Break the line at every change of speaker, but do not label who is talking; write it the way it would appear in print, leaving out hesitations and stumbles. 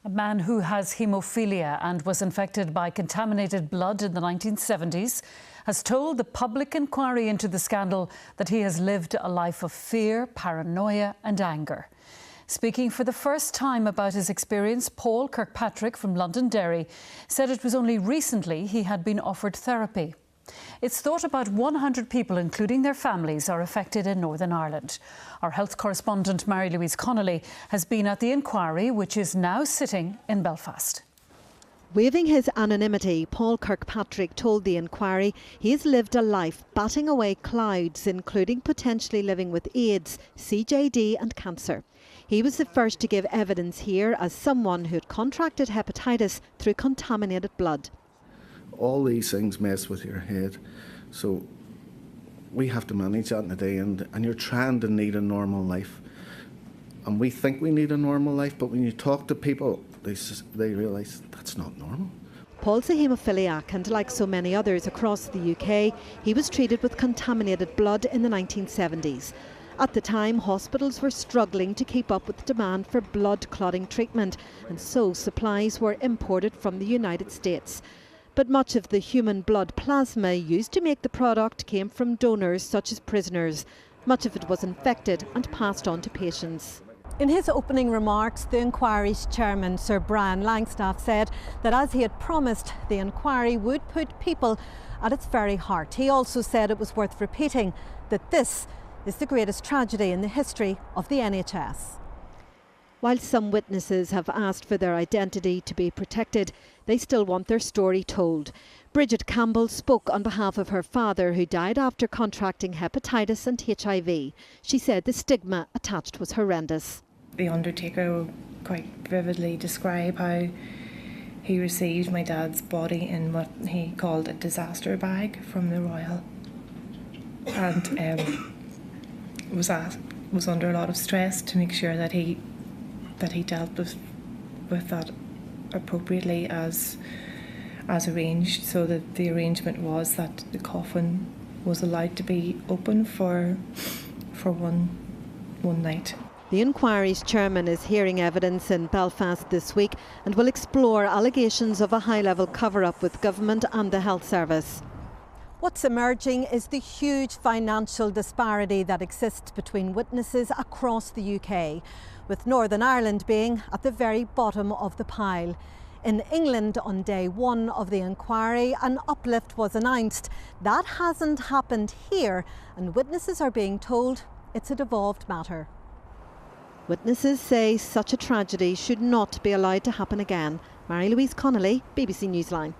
A man who has haemophilia and was infected by contaminated blood in the 1970s has told the public inquiry into the scandal that he has lived a life of fear, paranoia and anger. Speaking for the first time about his experience, Paul Kirkpatrick from Londonderry said it was only recently he had been offered therapy. It's thought about 100 people, including their families, are affected in Northern Ireland. Our health correspondent Mary-Louise Connolly has been at the inquiry, which is now sitting in Belfast.
Waiving his anonymity, Paul Kirkpatrick told the inquiry he has lived a life batting away clouds, including potentially living with AIDS, CJD and cancer. He was the first to give evidence here as someone who had contracted hepatitis through contaminated blood.
All these things mess with your head, so we have to manage that in a day, and you're trying to need a normal life. And we think we need a normal life, but when you talk to people, they realise that's not normal.
Paul's a haemophiliac, and like so many others across the UK, he was treated with contaminated blood in the 1970s. At the time, hospitals were struggling to keep up with demand for blood clotting treatment, and so supplies were imported from the United States. But much of the human blood plasma used to make the product came from donors such as prisoners. Much of it was infected and passed on to patients. In his opening remarks, the inquiry's chairman, Sir Brian Langstaff, said that as he had promised, the inquiry would put people at its very heart. He also said it was worth repeating that this is the greatest tragedy in the history of the NHS. While some witnesses have asked for their identity to be protected, they still want their story told. Bridget Campbell spoke on behalf of her father, who died after contracting hepatitis and HIV. She said the stigma attached was horrendous.
The undertaker will quite vividly describe how he received my dad's body in what he called a disaster bag from the Royal, and was under a lot of stress to make sure that he dealt with that appropriately as arranged, so that the arrangement was that the coffin was allowed to be open for one night.
The inquiry's chairman is hearing evidence in Belfast this week and will explore allegations of a high-level cover-up with government and the health service. What's emerging is the huge financial disparity that exists between witnesses across the UK, with Northern Ireland being at the very bottom of the pile. In England, on day one of the inquiry, an uplift was announced. That hasn't happened here, and witnesses are being told it's a devolved matter. Witnesses say such a tragedy should not be allowed to happen again. Mary-Louise Connolly, BBC Newsline.